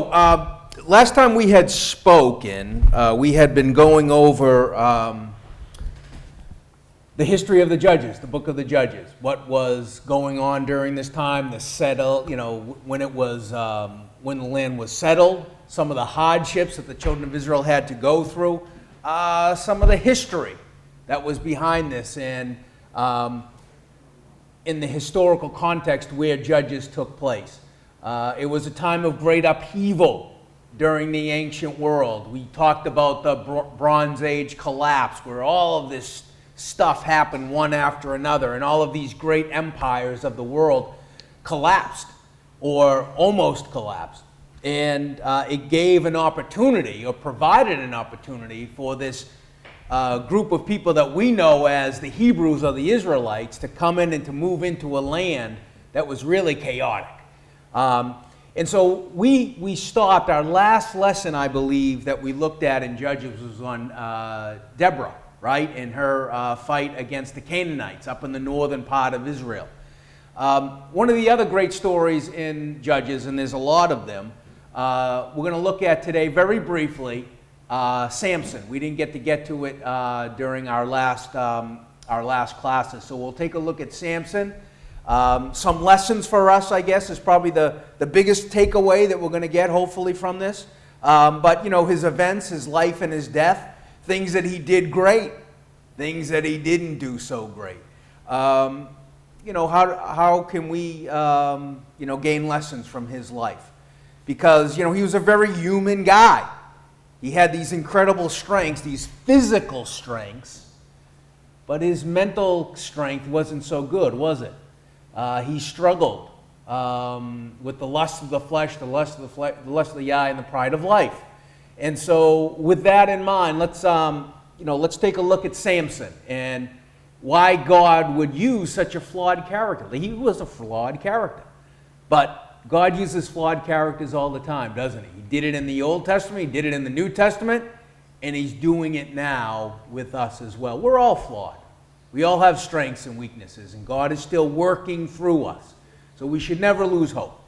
Last time we had spoken, we had been going over the history of the Judges, the book of the Judges, what was going on during this time, when it was, when the land was settled, some of the hardships that the children of Israel had to go through, some of the history that was behind this, and in the historical context where Judges took place. It was a time of great upheaval during the ancient world. We talked about the Bronze Age collapse, where all of this stuff happened one after another, and all of these great empires of the world collapsed, or almost collapsed. And it gave an opportunity, or provided an opportunity, for this group of people that we know as the Hebrews or the Israelites to come in and to move into a land that was really chaotic. And so we stopped. Our last lesson, I believe, that we looked at in Judges was on Deborah, right, and her fight against the Canaanites up in the northern part of Israel. One of the other great stories in Judges, and there's a lot of them, we're going to look at today very briefly, Samson. We didn't get to it during our last classes, so we'll take a look at Samson. Some lessons for us, I guess, is probably the biggest takeaway that we're going to get, hopefully, from this. But, you know, his events, his life and his death, things that he did great, things that he didn't do so great. You know, how can we, gain lessons from his life? Because, you know, he was a very human guy. He had these incredible strengths, these physical strengths, but his mental strength wasn't so good, was it? He struggled with the lust of the flesh, the lust of the eye, and the pride of life. And so, with that in mind, let's take a look at Samson and why God would use such a flawed character. He was a flawed character, but God uses flawed characters all the time, doesn't he? He did it in the Old Testament, he did it in the New Testament, and he's doing it now with us as well. We're all flawed. We all have strengths and weaknesses, and God is still working through us. So we should never lose hope.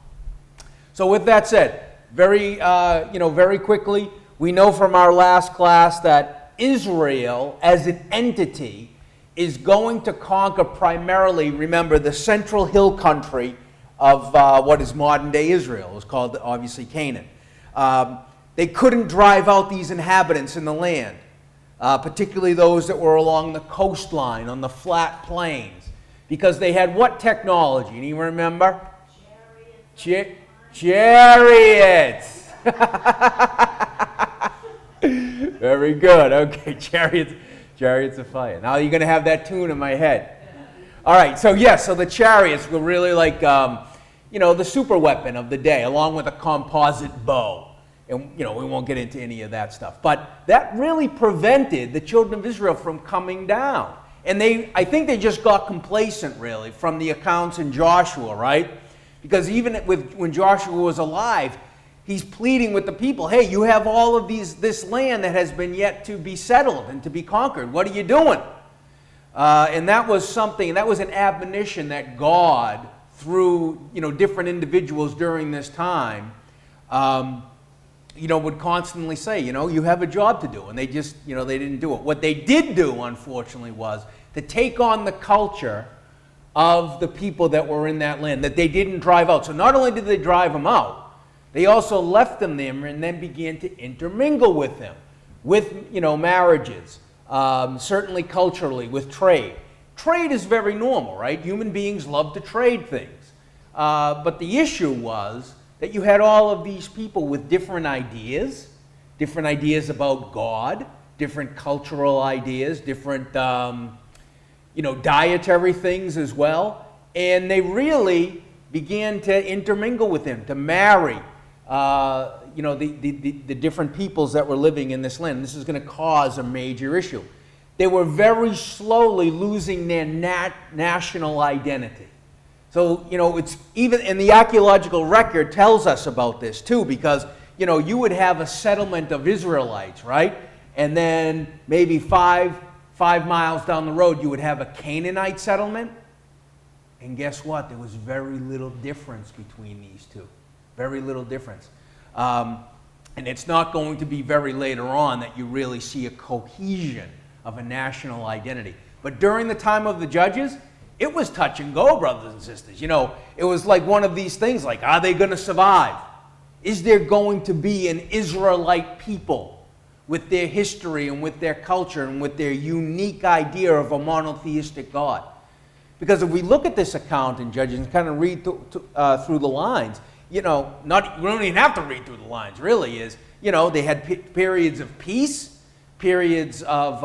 So with that said, very quickly, we know from our last class that Israel as an entity is going to conquer primarily, remember, the central hill country of what is modern-day Israel. It was called, obviously, Canaan. They couldn't drive out these inhabitants in the land. Particularly those that were along the coastline, on the flat plains, because they had what technology? Do you remember? Chariots. Very good. Okay, chariots of fire. Now you're going to have that tune in my head. All right, so the chariots were really like, the super weapon of the day, along with a composite bow. And, we won't get into any of that stuff. But that really prevented the children of Israel from coming down. And I think they just got complacent, really, from the accounts in Joshua, right? Because even when Joshua was alive, he's pleading with the people, hey, you have all of this land that has been yet to be settled and to be conquered. What are you doing? And that was something, that was an admonition that God, through, different individuals during this time, would constantly say, you have a job to do, and they just, they didn't do it. What they did do, unfortunately, was to take on the culture of the people that were in that land, that they didn't drive out. So not only did they drive them out, they also left them there and then began to intermingle with them, with, marriages, certainly culturally, with trade. Trade is very normal, right? Human beings love to trade things. But the issue was that you had all of these people with different ideas about God, different cultural ideas, different, dietary things as well. And they really began to intermingle with him, to marry, the different peoples that were living in this land. This is going to cause a major issue. They were very slowly losing their national identity. So, it's even, and the archaeological record tells us about this too, because, you would have a settlement of Israelites, right? And then maybe five miles down the road, you would have a Canaanite settlement. And guess what? There was very little difference between these two. Very little difference. And it's not going to be very later on that you really see a cohesion of a national identity. But during the time of the judges, it was touch and go, brothers and sisters. You know, it was like one of these things, like, are they going to survive? Is there going to be an Israelite people with their history and with their culture and with their unique idea of a monotheistic God? Because if we look at this account in Judges and kind of read through the lines, you know, we don't even have to read through the lines, really, they had periods of peace, periods of,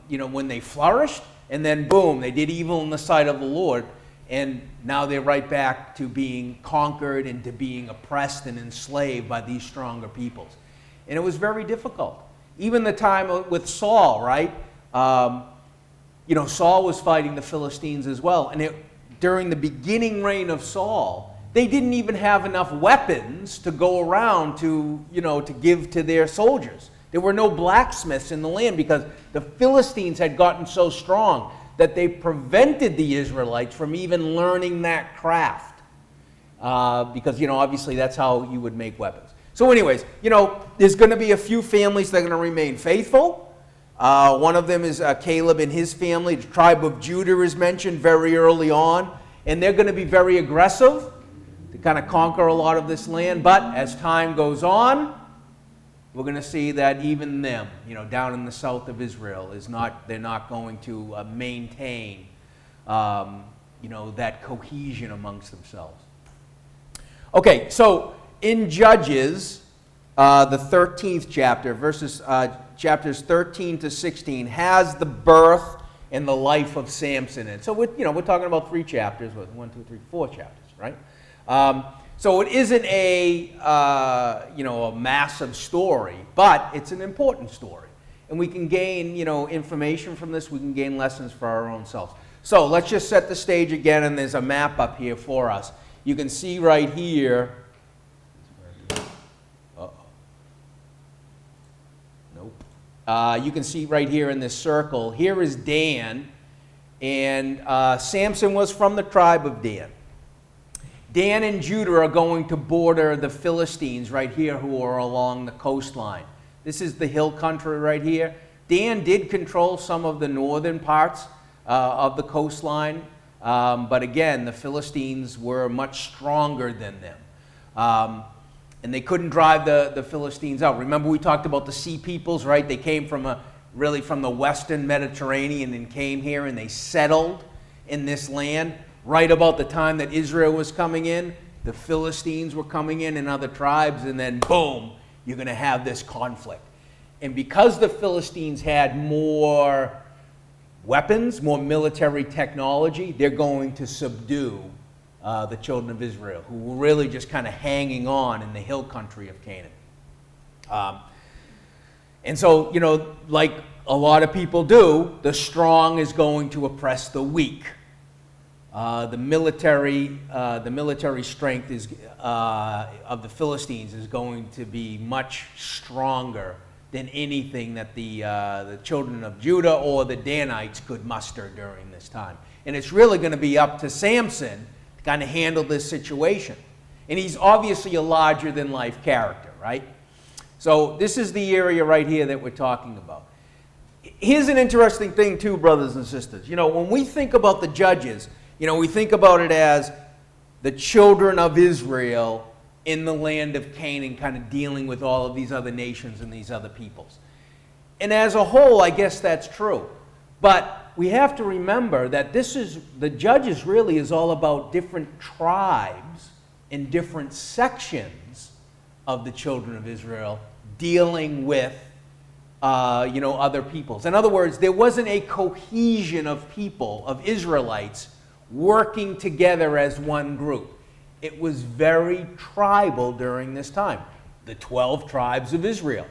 when they flourished, and then boom, they did evil in the sight of the Lord, and now they're right back to being conquered and to being oppressed and enslaved by these stronger peoples. And it was very difficult. Even the time with Saul, right? Saul was fighting the Philistines as well, and during the beginning reign of Saul, they didn't even have enough weapons to go around to give to their soldiers. There were no blacksmiths in the land because the Philistines had gotten so strong that they prevented the Israelites from even learning that craft. Because, obviously that's how you would make weapons. So anyways, there's going to be a few families that are going to remain faithful. One of them is Caleb and his family. The tribe of Judah is mentioned very early on. And they're going to be very aggressive to kind of conquer a lot of this land. But as time goes on, we're going to see that even them, down in the south of Israel, they're not going to maintain, that cohesion amongst themselves. Okay, so in Judges, the 13th chapter, chapters 13 to 16, has the birth and the life of Samson in it. So we're talking about 3 chapters, 4 chapters, right? So it isn't a massive story, but it's an important story. And we can gain, information from this. We can gain lessons for our own selves. So let's just set the stage again, and there's a map up here for us. You can see right here. Nope. You can see right here in this circle. Here is Dan, and Samson was from the tribe of Dan. Dan and Judah are going to border the Philistines right here who are along the coastline. This is the hill country right here. Dan did control some of the northern parts of the coastline, but again, the Philistines were much stronger than them. And they couldn't drive the Philistines out. Remember we talked about the sea peoples, right? They came from the western Mediterranean and came here and they settled in this land. Right about the time that Israel was coming in, the Philistines were coming in and other tribes, and then boom, you're going to have this conflict. And because the Philistines had more weapons, more military technology, they're going to subdue the children of Israel, who were really just kind of hanging on in the hill country of Canaan. And so, like a lot of people do, the strong is going to oppress the weak. The military strength of the Philistines is going to be much stronger than anything that the children of Judah or the Danites could muster during this time. And it's really going to be up to Samson to kind of handle this situation. And he's obviously a larger-than-life character, right? So this is the area right here that we're talking about. Here's an interesting thing, too, brothers and sisters. When we think about the judges, we think about it as the children of Israel in the land of Canaan kind of dealing with all of these other nations and these other peoples. And as a whole, I guess that's true. But we have to remember that the Judges really is all about different tribes in different sections of the children of Israel dealing with other peoples. In other words, there wasn't a cohesion of people, of Israelites, working together as one group. It was very tribal during this time. The 12 tribes of Israel.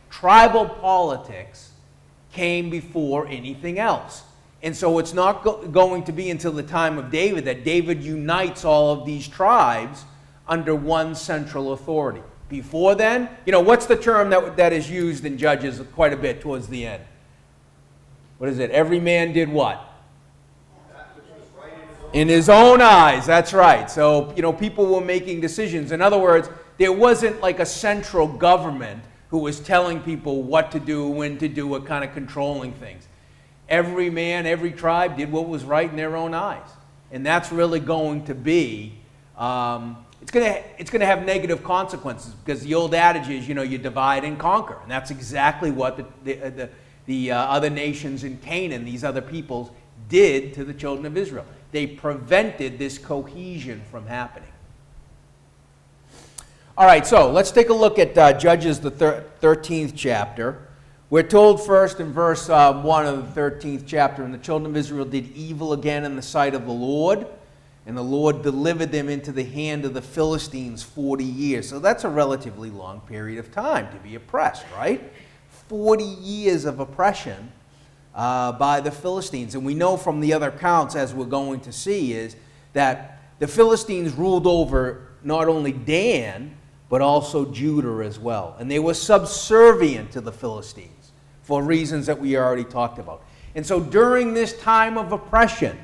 Tribal politics came before anything else. And so it's not going to be until the time of David that David unites all of these tribes under one central authority. Before then, what's the term that is used in Judges quite a bit towards the end? What is it? Every man did what? In his own eyes, that's right. So, people were making decisions. In other words, there wasn't like a central government who was telling people what to do, when to do it, kind of controlling things. Every man, every tribe did what was right in their own eyes. And that's really going to be, it's going to have negative consequences, because the old adage is, you divide and conquer. And that's exactly what the other nations in Canaan, these other peoples, did to the children of Israel. They prevented this cohesion from happening. All right, so let's take a look at Judges, the 13th chapter. We're told first in verse 1 of the 13th chapter, "And the children of Israel did evil again in the sight of the Lord, and the Lord delivered them into the hand of the Philistines 40 years. So that's a relatively long period of time to be oppressed, right? 40 years of oppression by the Philistines. And we know from the other accounts, as we're going to see, is that the Philistines ruled over not only Dan, but also Judah as well. And they were subservient to the Philistines for reasons that we already talked about. And so during this time of oppression,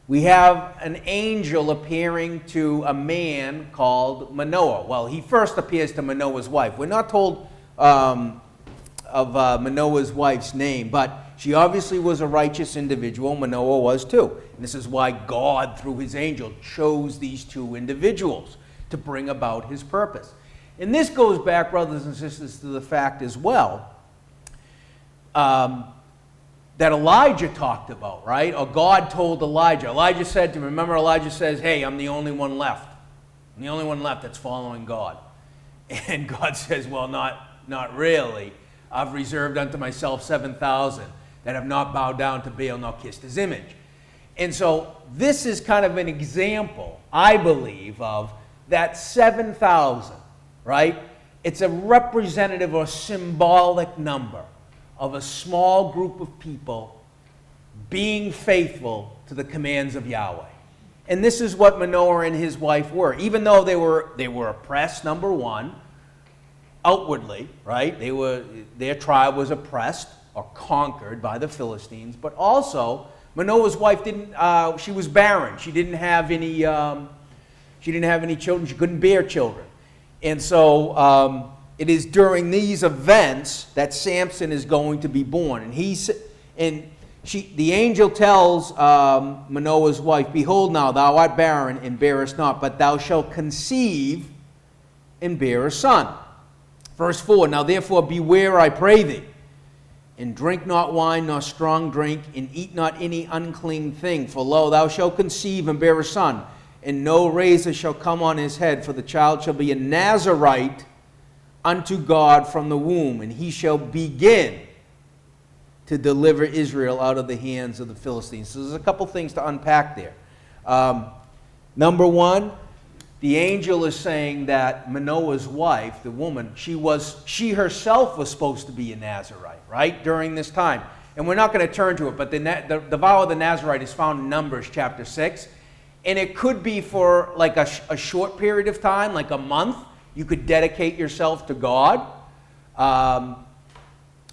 we have an angel appearing to a man called Manoah. Well, he first appears to Manoah's wife. We're not told of Manoah's wife's name, but she obviously was a righteous individual. Manoah was too. And this is why God, through his angel, chose these two individuals to bring about his purpose. And this goes back, brothers and sisters, to the fact as well that Elijah talked about, right? Or God told Elijah. Elijah said to him, remember Elijah says, hey, I'm the only one left. I'm the only one left that's following God. And God says, well, not really. I've reserved unto myself 7,000 that have not bowed down to Baal nor kissed his image. And so this is kind of an example, I believe, of that 7,000, right? It's a representative or symbolic number of a small group of people being faithful to the commands of Yahweh. And this is what Manoah and his wife were. Even though they were oppressed, number one, outwardly, right? Their tribe was oppressed or conquered by the Philistines, but also Manoah's wife she was barren. She didn't have any children. She couldn't bear children. And so it is during these events that Samson is going to be born. And the angel tells Manoah's wife, behold now, thou art barren and bearest not, but thou shalt conceive and bear a son. Verse 4, now therefore beware, I pray thee, and drink not wine nor strong drink, and eat not any unclean thing. For lo, thou shalt conceive and bear a son, and no razor shall come on his head, for the child shall be a Nazarite unto God from the womb, and he shall begin to deliver Israel out of the hands of the Philistines. So there's a couple things to unpack there. Number one, the angel is saying that Manoah's wife, the woman, she herself was supposed to be a Nazarite, right, during this time. And we're not going to turn to it, but the vow of the Nazarite is found in Numbers chapter 6. And it could be for like a short period of time, like a month. You could dedicate yourself to God.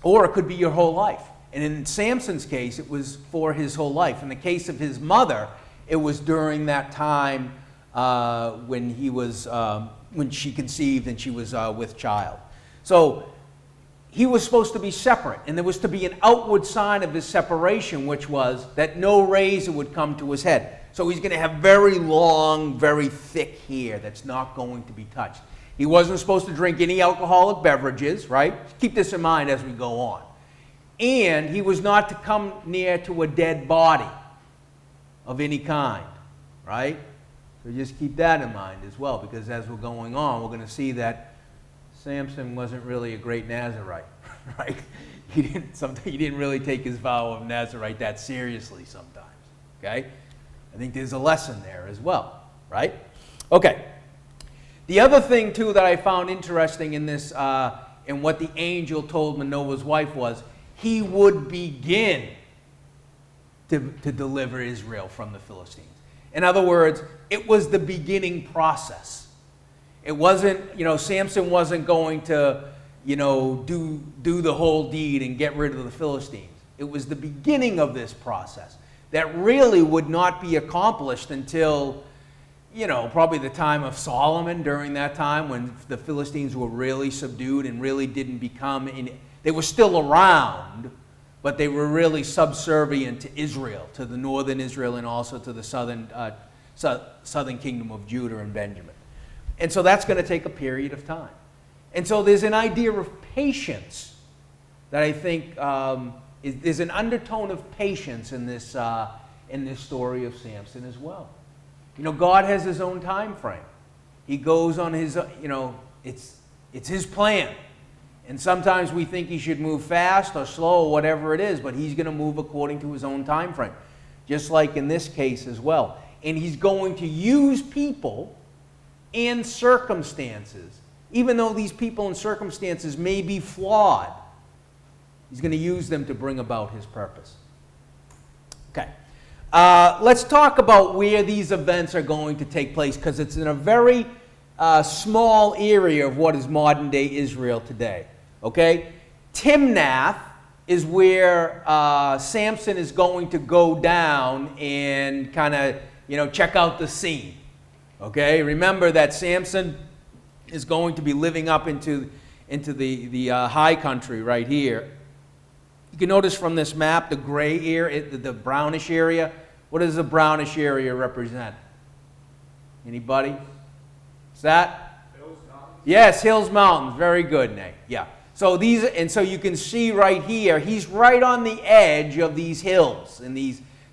Or it could be your whole life. And in Samson's case, it was for his whole life. In the case of his mother, it was during that time when she conceived and she was with child. So he was supposed to be separate, and there was to be an outward sign of his separation, which was that no razor would come to his head. So he's going to have very long, very thick hair that's not going to be touched. He wasn't supposed to drink any alcoholic beverages, right? Keep this in mind as we go on. And he was not to come near to a dead body of any kind, right? So just keep that in mind as well, because as we're going on, we're going to see that Samson wasn't really a great Nazarite, right? He didn't really take his vow of Nazarite that seriously sometimes, okay? I think there's a lesson there as well, right? Okay. The other thing, too, that I found interesting in this, in what the angel told Manoah's wife was, he would begin to deliver Israel from the Philistines. In other words, it was the beginning process. It wasn't, Samson wasn't going to, do the whole deed and get rid of the Philistines. It was the beginning of this process that really would not be accomplished until probably the time of Solomon, during that time when the Philistines were really subdued and really didn't become, they were still around, but they were really subservient to Israel, to the northern Israel and also to the southern kingdom of Judah and Benjamin. And so that's going to take a period of time. And so there's an idea of patience that I think there's an undertone of patience in this story of Samson as well. God has his own time frame. He goes on his, it's his plan. And sometimes we think he should move fast or slow or whatever it is, but he's going to move according to his own time frame, just like in this case as well. And he's going to use people and circumstances, even though these people and circumstances may be flawed. He's going to use them to bring about his purpose. Okay. Let's talk about where these events are going to take place, because it's in a very small area of what is modern-day Israel today. Okay? Timnath is where Samson is going to go down and kind of, check out the scene. Okay? Remember that Samson is going to be living up into the high country right here. You can notice from this map the gray area, the brownish area. What does the brownish area represent? Anybody? Is that? Hills, mountains. Yes, hills, mountains. Very good, Nate. Yeah. So so you can see right here, he's right on the edge of these hills.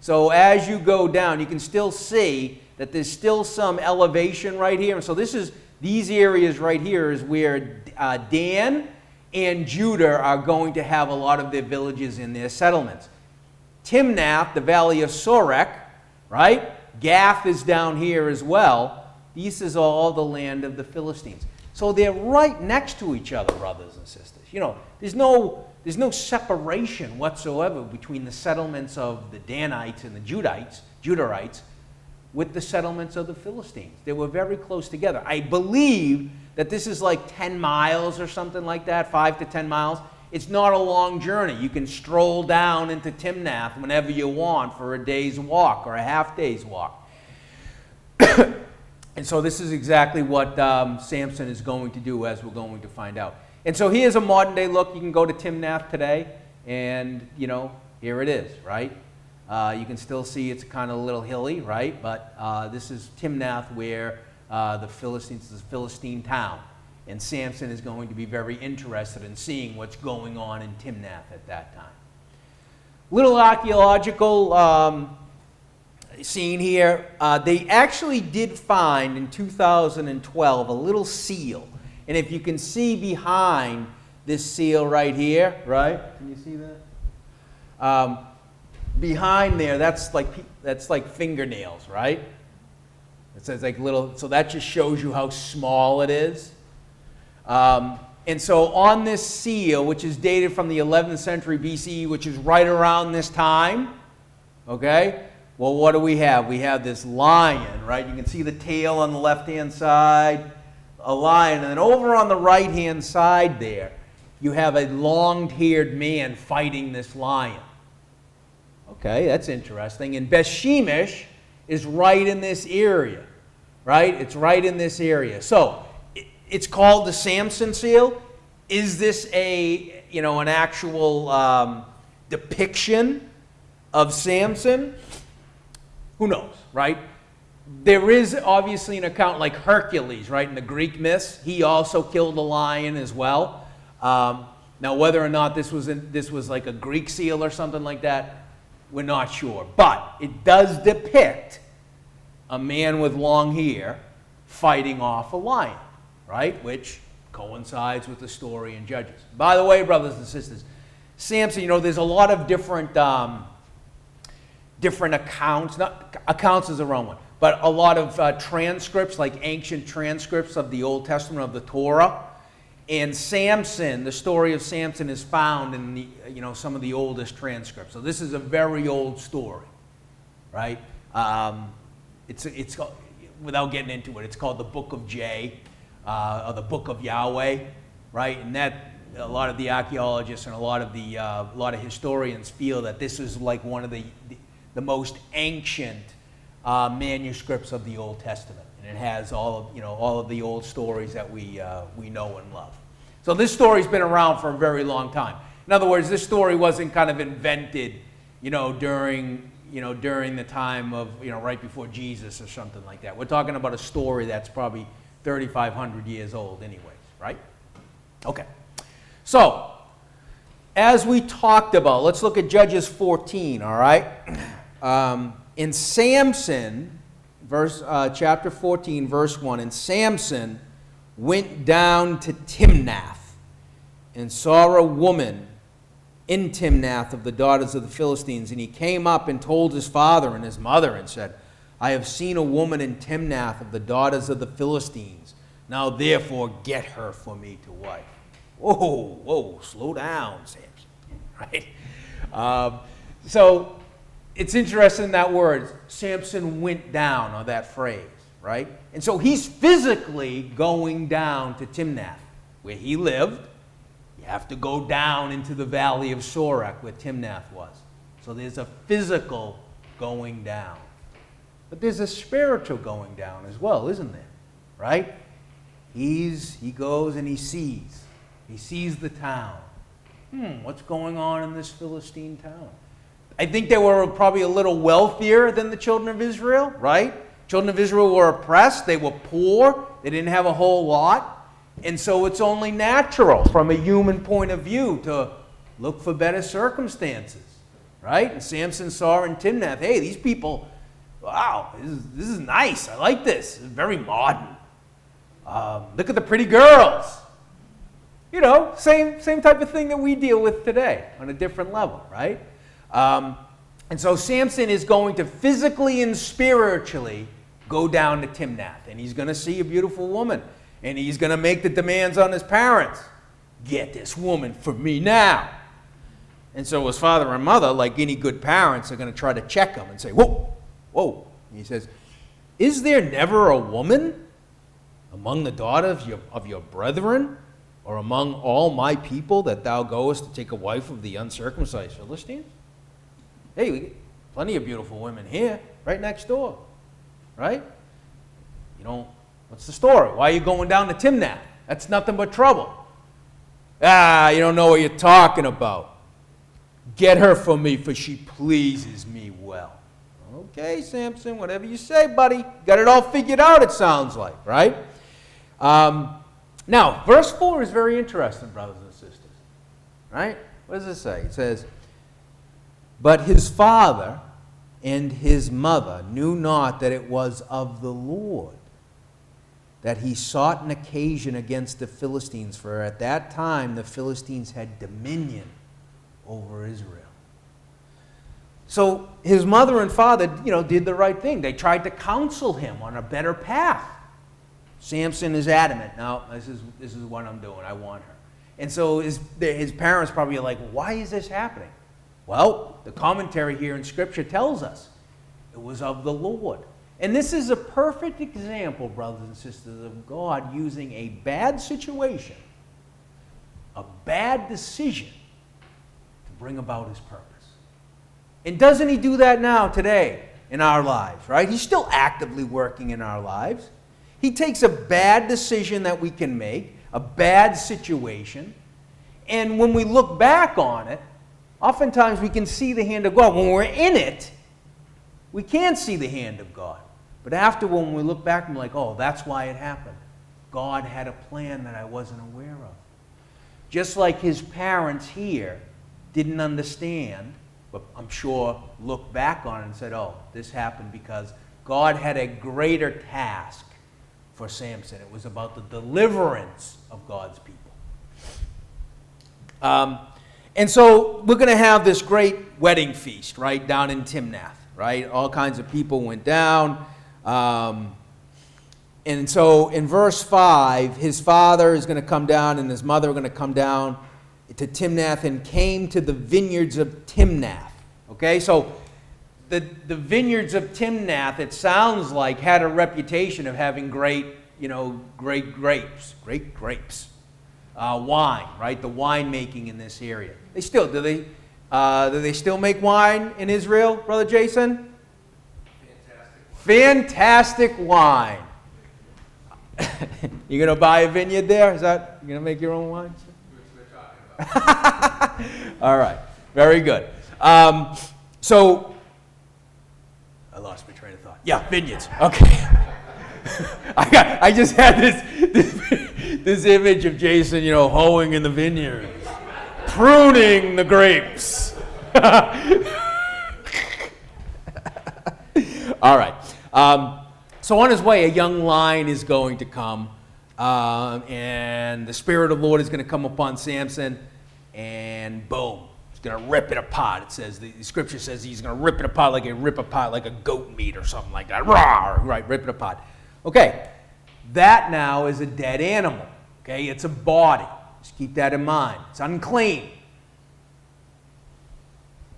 So as you go down, you can still see that there's still some elevation right here. And so these areas right here is where Dan and Judah are going to have a lot of their villages and their settlements. Timnath, the valley of Sorek, right? Gath is down here as well. This is all the land of the Philistines. So they're right next to each other, brothers and sisters. There's no separation whatsoever between the settlements of the Danites and the Judahites with the settlements of the Philistines. They were very close together. I believe that this is like 10 miles or something like that, 5 to 10 miles. It's not a long journey. You can stroll down into Timnath whenever you want for a day's walk or a half day's walk. And so this is exactly what Samson is going to do, as we're going to find out. And so here's a modern day look. You can go to Timnath today, and here it is, right? You can still see it's kind of a little hilly, right? But this is Timnath, where the Philistines is a Philistine town. And Samson is going to be very interested in seeing what's going on in Timnath at that time. Little archaeological scene here. They actually did find in 2012 a little seal. And if you can see behind this seal right here, right? Can you see that? Behind there, that's like fingernails, right? It says like little, so that just shows you how small it is. And so on this seal, which is dated from the 11th century BCE, which is right around this time, okay? Well, what do we have? We have this lion, right? You can see the tail on the left-hand side, a lion. And then over on the right-hand side there, you have a long-haired man fighting this lion. Okay, that's interesting. And Beth-Shemesh is right in this area, right? It's right in this area. So it's called the Samson seal. Is this an actual depiction of Samson? Who knows, right? There is obviously an account like Hercules, right? In the Greek myths, he also killed a lion as well. Now, whether or not this was like a Greek seal or something like that, we're not sure. But it does depict a man with long hair fighting off a lion, right? Which coincides with the story in Judges. By the way, brothers and sisters, Samson, there's a lot of different accounts. Not accounts is the wrong one, but a lot of transcripts, like ancient transcripts of the Old Testament of the Torah. And Samson, the story of Samson, is found in some of the oldest transcripts. So this is a very old story, right? It's called, without getting into it, it's called the Book of J, or the Book of Yahweh, right? And that a lot of the archaeologists and a lot of historians feel that this is like one of the most ancient manuscripts of the Old Testament. And it has all of the old stories that we know and love. So this story's been around for a very long time. In other words, this story wasn't kind of invented, during the time of, right before Jesus or something like that. We're talking about a story that's probably 3,500 years old anyways, right? Okay. So, as we talked about, let's look at Judges 14, all right? In Samson, chapter 14, verse 1, and Samson went down to Timnath and saw a woman in Timnath of the daughters of the Philistines. And he came up and told his father and his mother and said, I have seen a woman in Timnath of the daughters of the Philistines. Now therefore get her for me to wife. Whoa, slow down, Samson. Right? So it's interesting that word, Samson went down, or that phrase, right? And so he's physically going down to Timnath, where he lived. You have to go down into the valley of Sorek, where Timnath was. So there's a physical going down. But there's a spiritual going down as well, isn't there? Right? He goes and he sees. He sees the town. What's going on in this Philistine town? I think they were probably a little wealthier than the children of Israel, right? Children of Israel were oppressed. They were poor. They didn't have a whole lot. And so it's only natural from a human point of view to look for better circumstances, right? And Samson saw in Timnath, hey, these people, wow, this is nice. I like this. It's very modern. Look at the pretty girls. Same type of thing that we deal with today on a different level, right? And so Samson is going to physically and spiritually go down to Timnath. And he's going to see a beautiful woman. And he's going to make the demands on his parents. Get this woman for me now. And so his father and mother, like any good parents, are going to try to check him and say, whoa. And he says, is there never a woman among the daughters of your brethren, or among all my people, that thou goest to take a wife of the uncircumcised Philistines? Hey, we get plenty of beautiful women here, right next door, right? What's the story? Why are you going down to Timnath? That's nothing but trouble. You don't know what you're talking about. Get her for me, for she pleases me well. Okay, Samson, whatever you say, buddy. Got it all figured out, it sounds like, right? Now, verse 4 is very interesting, brothers and sisters. Right? What does it say? It says, but his father and his mother knew not that it was of the Lord that he sought an occasion against the Philistines, for at that time the Philistines had dominion over Israel. So his mother and father, did the right thing. They tried to counsel him on a better path. Samson is adamant. No, this is what I'm doing. I want her. And so his parents probably are like, why is this happening? Well, the commentary here in Scripture tells us it was of the Lord. And this is a perfect example, brothers and sisters, of God using a bad situation, a bad decision, to bring about his purpose. And doesn't he do that now, today, in our lives, right? He's still actively working in our lives. He takes a bad decision that we can make, a bad situation, and when we look back on it, oftentimes we can see the hand of God. When we're in it, we can't see the hand of God. But after, when we look back, we're like, oh, that's why it happened. God had a plan that I wasn't aware of. Just like his parents here didn't understand, but I'm sure looked back on it and said, oh, this happened because God had a greater task for Samson. It was about the deliverance of God's people. And so we're going to have this great wedding feast, right, down in Timnath, right? All kinds of people went down. And so in verse 5, his father is going to come down and his mother are going to come down to Timnath and came to the vineyards of Timnath. Okay, so the vineyards of Timnath, it sounds like, had a reputation of having great grapes. Wine, right? The wine making in this area. Do they still make wine in Israel, Brother Jason? Fantastic wine. You going to buy a vineyard there? Is that, you going to make your own wine? All right. Very good. So, I lost my train of thought. Yeah, vineyards. Okay. I just had this image of Jason, hoeing in the vineyard, pruning the grapes. All right. So on his way, a young lion is going to come, and the Spirit of the Lord is going to come upon Samson, and boom, he's going to rip it apart. It says, the scripture says he's going to rip it apart like a goat meat or something like that. Rawr! Right, rip it apart. Okay, that now is a dead animal. Okay, it's a body. Just keep that in mind. It's unclean.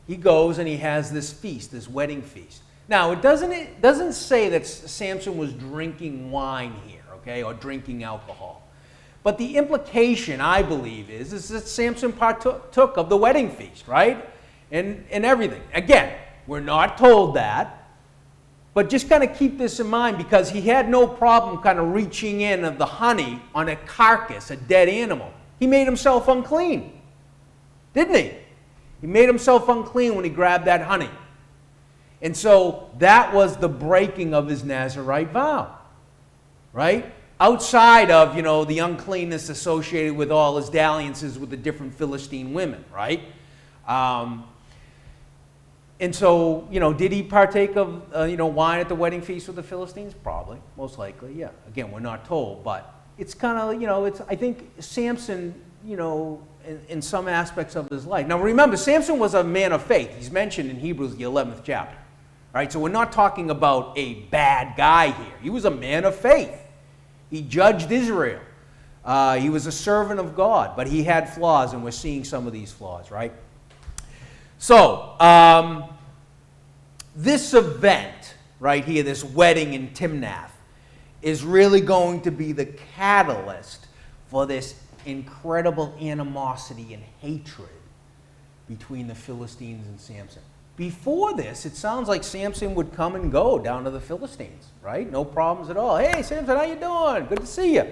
He goes and he has this feast, this wedding feast. Now, it doesn't say that Samson was drinking wine here, okay, or drinking alcohol. But the implication, I believe, is that Samson partook of the wedding feast, right? And everything. Again, we're not told that, but just kind of keep this in mind because he had no problem kind of reaching in of the honey on a carcass, a dead animal. He made himself unclean, didn't he? He made himself unclean when he grabbed that honey. And so that was the breaking of his Nazirite vow, right? Outside of, the uncleanness associated with all his dalliances with the different Philistine women, right? And so, did he partake of, wine at the wedding feast with the Philistines? Probably, most likely, yeah. Again, we're not told, but it's kind of, I think Samson, in some aspects of his life. Now remember, Samson was a man of faith. He's mentioned in Hebrews, the 11th chapter. All right, so we're not talking about a bad guy here. He was a man of faith. He judged Israel. He was a servant of God, but he had flaws, and we're seeing some of these flaws, right? So, this event right here, this wedding in Timnath, is really going to be the catalyst for this incredible animosity and hatred between the Philistines and Samson. Before this, it sounds like Samson would come and go down to the Philistines, right? No problems at all. Hey, Samson, how you doing? Good to see you.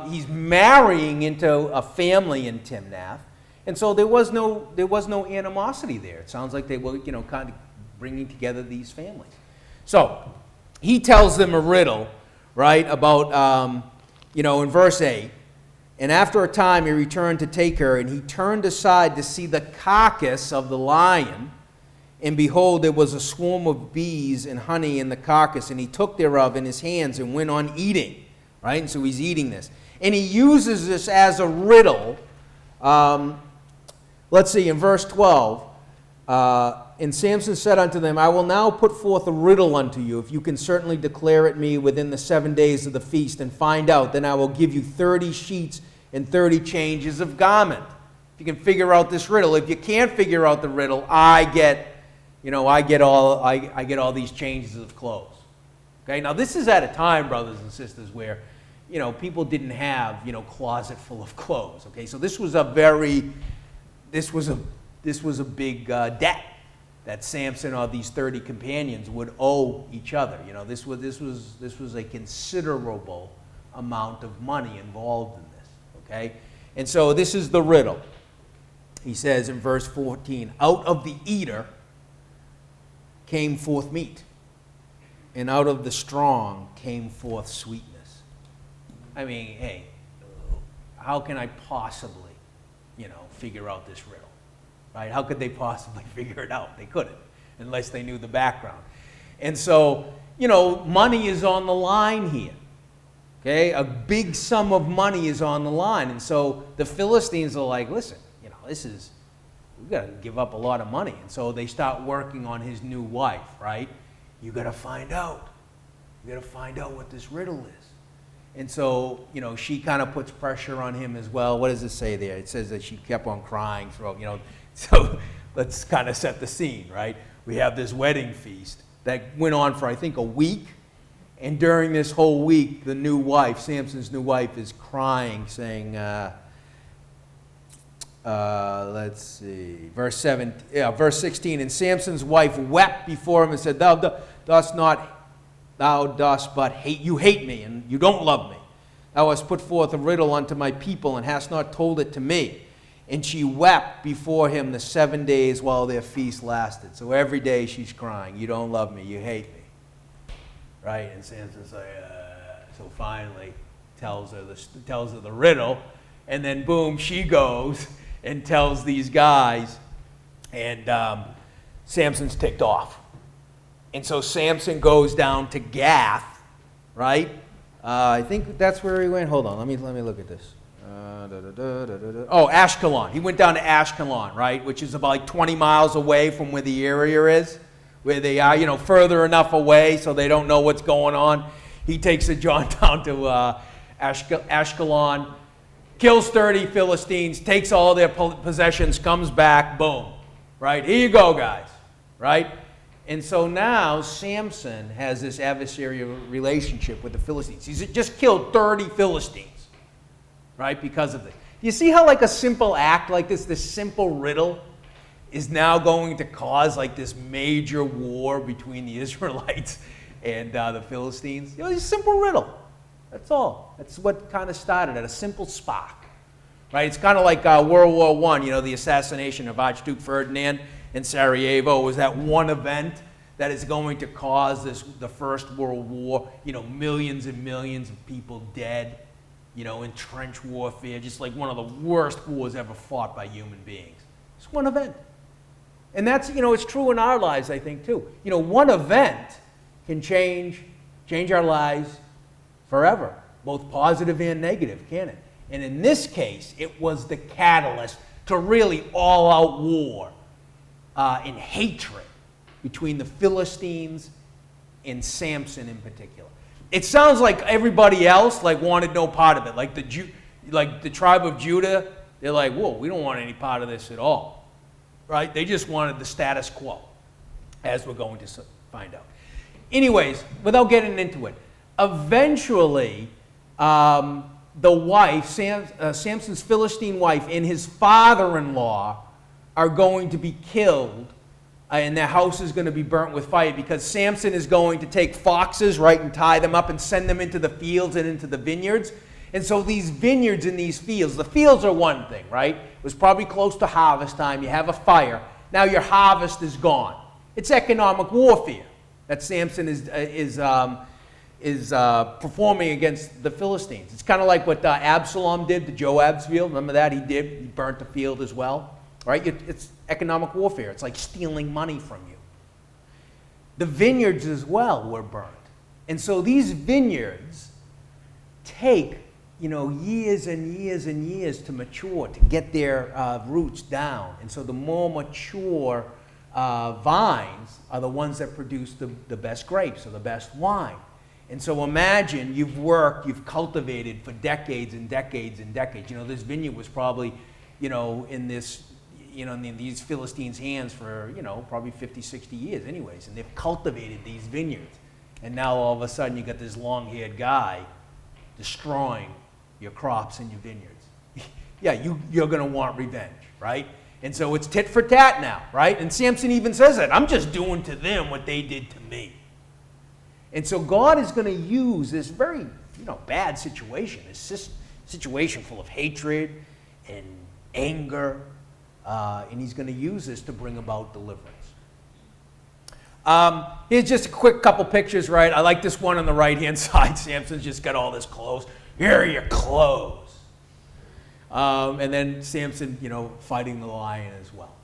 He's marrying into a family in Timnath, and so there was no animosity there. It sounds like they were, kind of bringing together these families. So he tells them a riddle, right? About in verse 8. And after a time he returned to take her, and he turned aside to see the carcass of the lion. And behold, there was a swarm of bees and honey in the carcass, and he took thereof in his hands and went on eating. Right? And so he's eating this. And he uses this as a riddle. Let's see, in verse 12. And Samson said unto them, I will now put forth a riddle unto you. If you can certainly declare it me within the 7 days of the feast and find out, then I will give you 30 sheets and 30 changes of garment. If you can figure out this riddle. If you can't figure out the riddle, I get all these changes of clothes. Okay, now this is at a time, brothers and sisters, where people didn't have closet full of clothes. Okay, so this was a big debt that Samson or these 30 companions would owe each other. This was a considerable amount of money involved in this. Okay, and so this is the riddle. He says in verse 14, out of the eater came forth meat, and out of the strong came forth sweetness. I mean, hey, how can I possibly, figure out this riddle? Right? How could they possibly figure it out? They couldn't, unless they knew the background. And so, money is on the line here. Okay? A big sum of money is on the line. And so the Philistines are like, listen, we've got to give up a lot of money. And so they start working on his new wife, right? You got to find out. You got to find out what this riddle is. And so, she kind of puts pressure on him as well. What does it say there? It says that she kept on crying throughout, So let's kind of set the scene, right? We have this wedding feast that went on for, I think, a week. And during this whole week, the new wife, Samson's new wife, is crying, saying, let's see, verse 16, and Samson's wife wept before him and said, Thou dost not thou dost but hate me, and you don't love me. Thou hast put forth a riddle unto my people, and hast not told it to me. And she wept before him the 7 days while their feast lasted. So every day she's crying, you don't love me, you hate me. Right? And Samson's like, so finally tells her the riddle, and then boom, she goes and tells these guys, and Samson's ticked off. And so Samson goes down to Gath, right? I think that's where he went. Hold on, let me look at this. Oh, Ashkelon. He went down to Ashkelon, right, which is about like 20 miles away from where the area is, where they are, further enough away so they don't know what's going on. He takes the John down to Ashkelon, kills 30 Philistines, takes all their possessions, comes back, boom, right? Here you go, guys, right? And so now Samson has this adversarial relationship with the Philistines. He's just killed 30 Philistines. Right, because of this. Do you see how like a simple act like this simple riddle is now going to cause like this major war between the Israelites and the Philistines? It's a simple riddle. That's all. That's what kind of started at a simple spark. Right? It's kind of like World War I, the assassination of Archduke Ferdinand in Sarajevo was that one event that is going to cause the First World War, millions and millions of people dead. In trench warfare, just like one of the worst wars ever fought by human beings. It's one event. And that's, it's true in our lives, I think, too. One event can change our lives forever, both positive and negative, can it? And in this case, it was the catalyst to really all-out war and hatred between the Philistines and Samson in particular. It sounds like everybody else wanted no part of it. Like the tribe of Judah, they're like, whoa, we don't want any part of this at all. Right? They just wanted the status quo, as we're going to find out. Anyways, without getting into it, eventually the wife, Samson's Philistine wife, and his father-in-law are going to be killed. And their house is going to be burnt with fire because Samson is going to take foxes, right, and tie them up and send them into the fields and into the vineyards. And so these vineyards and these fields, the fields are one thing, right? It was probably close to harvest time. You have a fire. Now your harvest is gone. It's economic warfare that Samson is performing against the Philistines. It's kind of like what Absalom did to Joab's field. Remember that? He burnt the field as well. Right? It's economic warfare. It's like stealing money from you. The vineyards as well were burnt. And so these vineyards take, years and years and years to mature, to get their roots down. And so the more mature vines are the ones that produce the best grapes or the best wine. And so imagine you've cultivated for decades and decades and decades. This vineyard was probably, in these Philistines' hands for, probably 50, 60 years anyways. And they've cultivated these vineyards. And now all of a sudden you got this long-haired guy destroying your crops and your vineyards. Yeah, you're going to want revenge, right? And so it's tit for tat now, right? And Samson even says that. I'm just doing to them what they did to me. And so God is going to use this very, bad situation, this situation full of hatred and anger, and he's going to use this to bring about deliverance. Here's just a quick couple pictures, right? I like this one on the right-hand side. Samson's just got all this clothes. Here are your clothes. And then Samson, fighting the lion as well.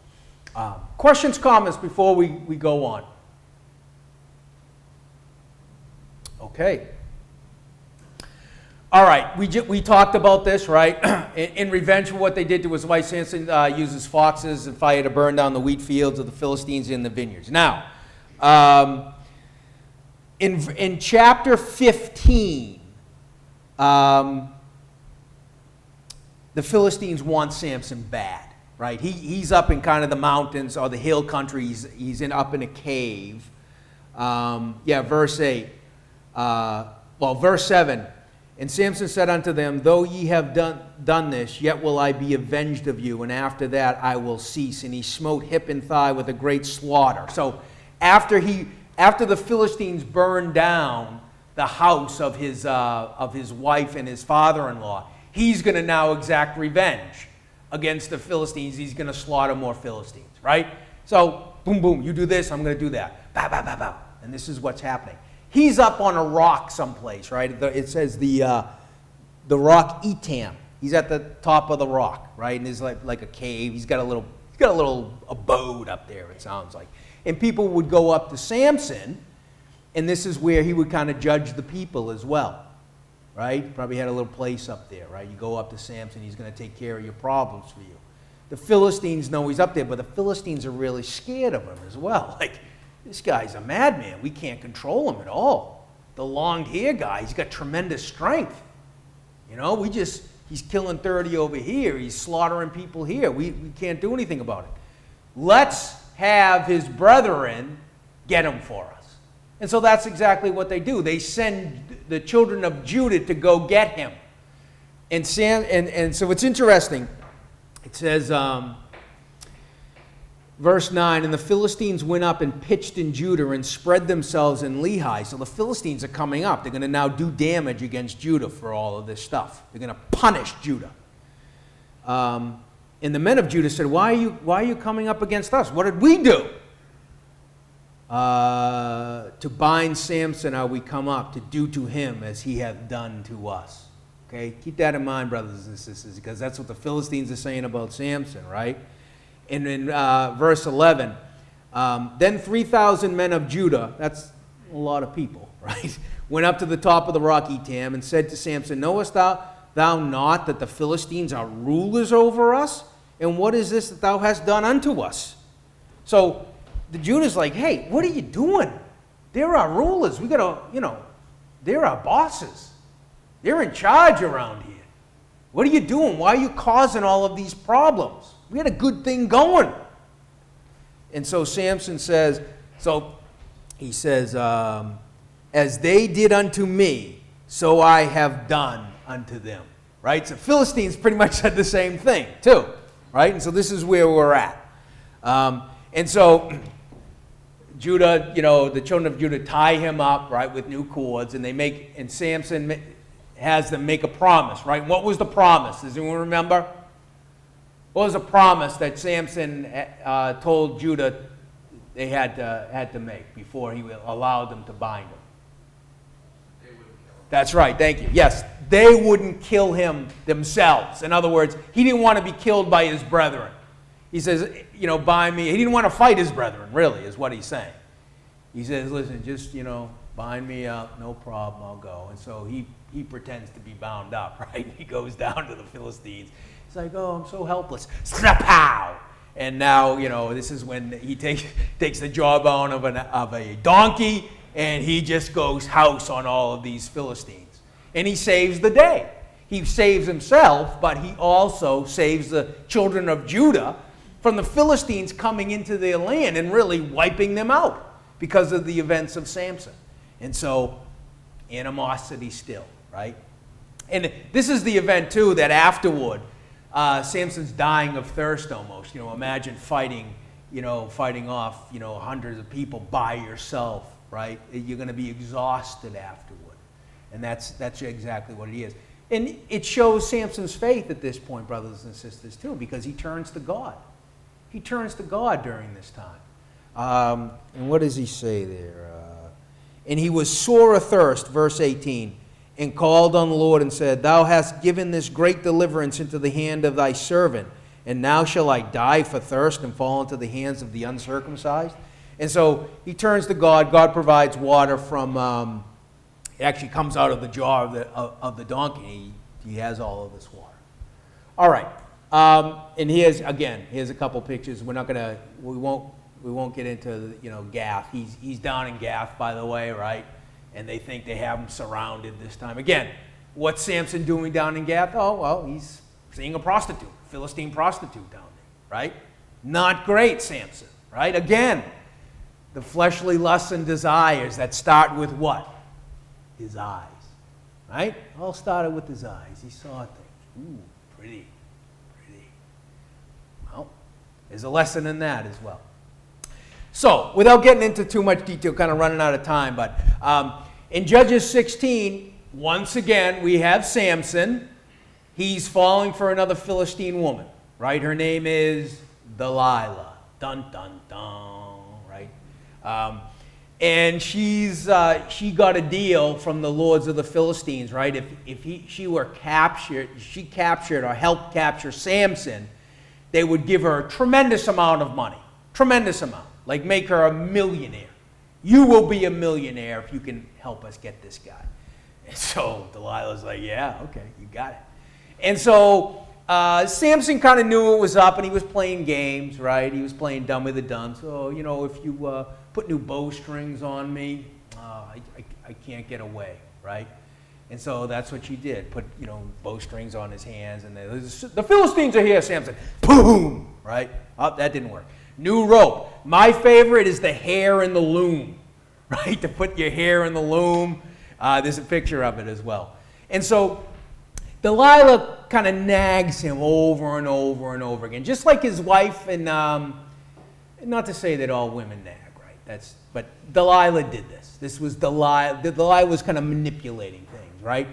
Questions, comments before we go on? Okay. All right, we talked about this, right? In revenge for what they did to his wife, Samson uses foxes and fire to burn down the wheat fields of the Philistines in the vineyards. Now, in chapter 15, the Philistines want Samson bad, right? He's up in kind of the mountains or the hill country. He's up in a cave. Verse 8. Verse 7. And Samson said unto them, though ye have done this, yet will I be avenged of you, and after that I will cease. And he smote hip and thigh with a great slaughter. So after after the Philistines burned down the house of his wife and his father-in-law, he's going to now exact revenge against the Philistines. He's going to slaughter more Philistines, right? So, boom, boom, you do this, I'm going to do that. Bow, bow, bow, bow. And this is what's happening. He's up on a rock someplace, right? It says the rock Etam. He's at the top of the rock, right? And there's like a cave. He's got a little abode up there, it sounds like. And people would go up to Samson, and this is where he would kind of judge the people as well, right? Probably had a little place up there, right? You go up to Samson, he's going to take care of your problems for you. The Philistines know he's up there, but the Philistines are really scared of him as well. Like, this guy's a madman. We can't control him at all. The long hair guy, he's got tremendous strength. You know, he's killing 30 over here. He's slaughtering people here. We can't do anything about it. Let's have his brethren get him for us. And so that's exactly what they do. They send the children of Judah to go get him. And so it's interesting. It says, verse 9, and the Philistines went up and pitched in Judah and spread themselves in Lehi. So the Philistines are coming up. They're going to now do damage against Judah for all of this stuff. They're going to punish Judah. And the men of Judah said, why are you coming up against us? What did we do? To bind Samson are we come up to do to him as he hath done to us. Okay, keep that in mind, brothers and sisters, because that's what the Philistines are saying about Samson, right? And in verse 11, then 3,000 men of Judah, that's a lot of people, right, went up to the top of the rock Etam and said to Samson, knowest thou not that the Philistines are rulers over us? And what is this that thou hast done unto us? So the Judah's like, hey, what are you doing? They're our rulers. We got to, they're our bosses. They're in charge around here. What are you doing? Why are you causing all of these problems? We had a good thing going. And so Samson says, as they did unto me, so I have done unto them. Right? So Philistines pretty much said the same thing too. Right? And so this is where we're at. And so Judah, the children of Judah tie him up, right, with new cords, and Samson has them make a promise, right? What was the promise? Does anyone remember? What was the promise that Samson told Judah they had to make before he allowed them to bind him? They wouldn't kill him. That's right, thank you. Yes, they wouldn't kill him themselves. In other words, he didn't want to be killed by his brethren. He says, bind me. He didn't want to fight his brethren, really, is what he's saying. He says, listen, just, bind me up, no problem, I'll go. And so he pretends to be bound up, right? He goes down to the Philistines. He's like, oh, I'm so helpless. Snapow! And now, this is when he takes the jawbone of a donkey, and he just goes house on all of these Philistines. And he saves the day. He saves himself, but he also saves the children of Judah from the Philistines coming into their land and really wiping them out because of the events of Samson. And so, animosity still, right? And this is the event, too, that afterward, Samson's dying of thirst almost. Imagine fighting off, hundreds of people by yourself, right? You're going to be exhausted afterward. And that's exactly what it is. And it shows Samson's faith at this point, brothers and sisters, too, because he turns to God. He turns to God during this time. And what does he say there? And he was sore athirst, verse 18, and called on the Lord and said, thou hast given this great deliverance into the hand of thy servant, and now shall I die for thirst and fall into the hands of the uncircumcised? And so he turns to God. God provides water from, it actually comes out of the jaw of the donkey. He has all of this water. All right. And here's a couple pictures. We won't get into Gath. He's down in Gath, by the way, right? And they think they have him surrounded this time. Again, what's Samson doing down in Gath? Oh, well, he's seeing a prostitute, Philistine prostitute down there, right? Not great, Samson, right? Again, the fleshly lusts and desires that start with what? His eyes, right? All started with his eyes. He saw things. Ooh, pretty. Well, there's a lesson in that as well. So, without getting into too much detail, kind of running out of time, but in Judges 16, once again, we have Samson. He's falling for another Philistine woman, right? Her name is Delilah. Dun, dun, dun, right? And she got a deal from the lords of the Philistines, right? If she captured or helped capture Samson, they would give her a tremendous amount of money. Tremendous amount. Like make her a millionaire. You will be a millionaire if you can help us get this guy. And so Delilah's like, yeah, okay, you got it. And so Samson kind of knew it was up, and he was playing games, right? He was playing dumb with the dunce. So, you know, if you put new bowstrings on me, I can't get away, right? And so that's what she did. Put, you know, bowstrings on his hands, and the Philistines are here, Samson. Boom, right? Oh, that didn't work. New rope. My favorite is the hair in the loom, right? To put your hair in the loom. There's a picture of it as well. And so Delilah kind of nags him over and over and over again, just like his wife. And not to say that all women nag, right? But Delilah did this. This was Delilah. Delilah was kind of manipulating things, right?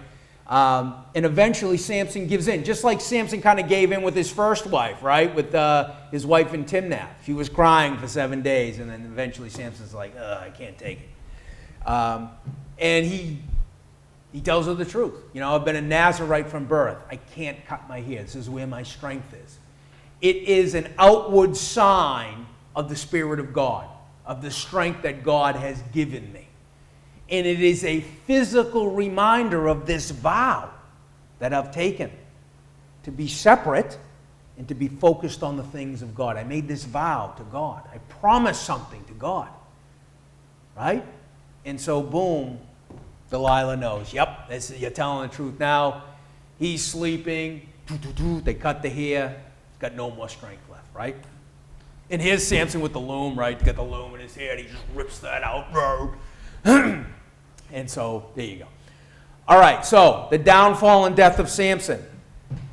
And eventually Samson gives in, just like Samson kind of gave in with his first wife, right? With his wife in Timnath. She was crying for 7 days, and then eventually Samson's like, I can't take it. And he tells her the truth. You know, I've been a Nazarite from birth. I can't cut my hair. This is where my strength is. It is an outward sign of the Spirit of God, of the strength that God has given me. And it is a physical reminder of this vow that I've taken to be separate and to be focused on the things of God. I made this vow to God. I promised something to God, right? And so, boom, Delilah knows. Yep, you're telling the truth now. He's sleeping. They cut the hair. He's got no more strength left, right? And here's Samson with the loom, right? He's got the loom in his hair, and he just rips that out. And so, there you go. All right, so the downfall and death of Samson.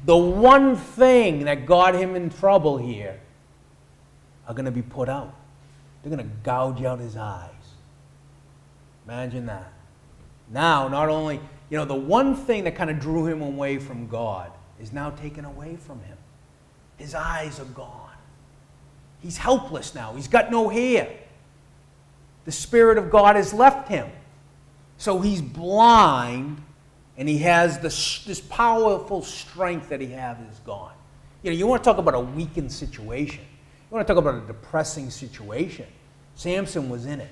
The one thing that got him in trouble here are going to be put out. They're going to gouge out his eyes. Imagine that. Now, not only, you know, the one thing that kind of drew him away from God is now taken away from him. His eyes are gone. He's helpless now. He's got no hair. The Spirit of God has left him. So he's blind, and he has this powerful strength that he has is gone. You know, you want to talk about a weakened situation. You want to talk about a depressing situation. Samson was in it.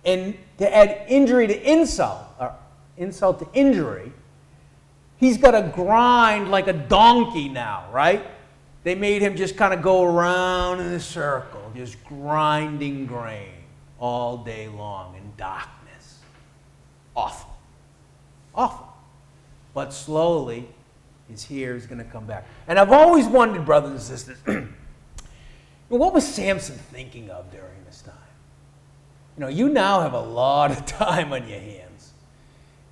And to add injury to insult, or insult to injury, he's got to grind like a donkey now, right? They made him just kind of go around in a circle, just grinding grain all day long in darkness. Awful. Awful. But slowly, his hair is going to come back. And I've always wondered, brothers and sisters, what was Samson thinking of during this time? You know, you now have a lot of time on your hands.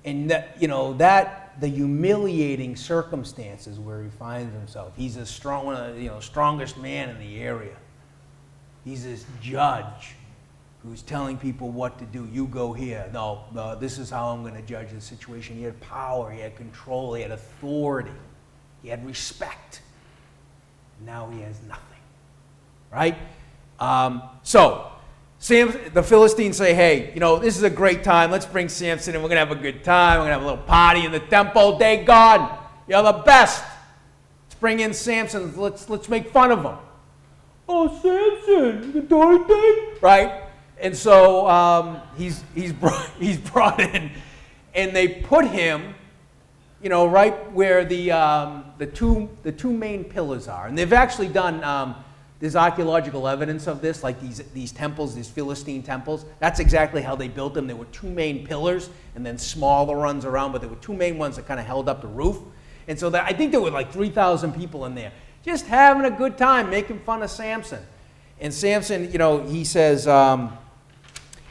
And that, you know, the humiliating circumstances where he finds himself. He's a strong, one of the strongest man in the area. He's this judge who's telling people what to do. You go here. No, this is how I'm going to judge the situation. He had power. He had control. He had authority. He had respect. Now he has nothing. Right? So, the Philistines say, hey, you know, this is a great time. Let's bring Samson and we're going to have a good time. We're going to have a little party in the temple. Dagon, you're the best. Let's bring in Samson. Let's make fun of him. Oh, Samson, you can do anything? Right? And so he's brought in, and they put him, you know, right where the two main pillars are. And they've actually done, there's archaeological evidence of this, like these temples, these Philistine temples. That's exactly how they built them. There were two main pillars and then smaller ones around, but there were two main ones that kind of held up the roof. And so I think there were like 3,000 people in there, just having a good time, making fun of Samson. And Samson, you know, he says,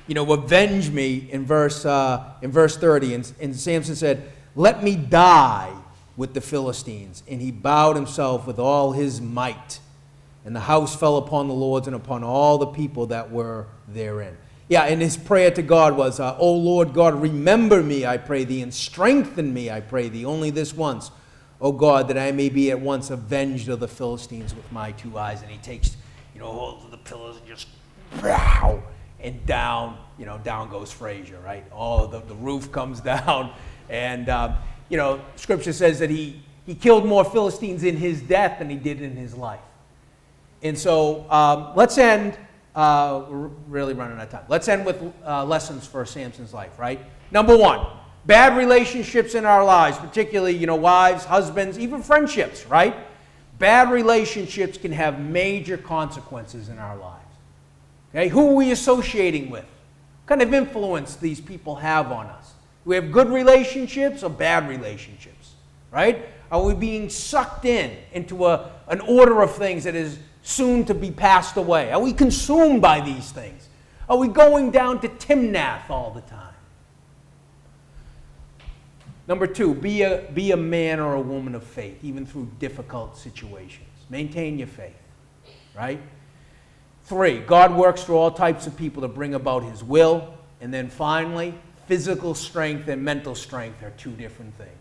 you know, avenge me in verse 30. And Samson said, let me die with the Philistines. And he bowed himself with all his might. And the house fell upon the lords and upon all the people that were therein. Yeah, and his prayer to God was, O Lord God, remember me, I pray thee, and strengthen me, I pray thee, only this once, O God, that I may be at once avenged of the Philistines with my 2 eyes. And he takes, hold of the pillars and just, pow, and down, down goes Frazier, right? The roof comes down. And, Scripture says that he killed more Philistines in his death than he did in his life. And so let's end, we're really running out of time. Let's end with lessons for Samson's life, right? Number 1, bad relationships in our lives, particularly, wives, husbands, even friendships, right? Bad relationships can have major consequences in our lives. Okay, who are we associating with? What kind of influence these people have on us? Do we have good relationships or bad relationships, right? Are we being sucked into an order of things that is soon to be passed away? Are we consumed by these things? Are we going down to Timnath all the time? Number 2, be a man or a woman of faith, even through difficult situations. Maintain your faith, right? 3, God works through all types of people to bring about his will. And then finally, physical strength and mental strength are 2 different things,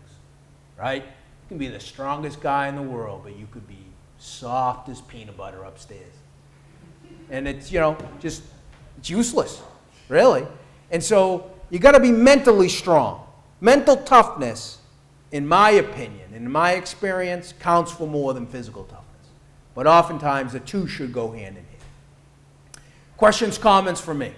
right? You can be the strongest guy in the world, but you could be soft as peanut butter upstairs. And it's, it's useless, really. And so you got to be mentally strong. Mental toughness, in my opinion, in my experience, counts for more than physical toughness. But oftentimes the 2 should go hand in hand. Questions, comments for me?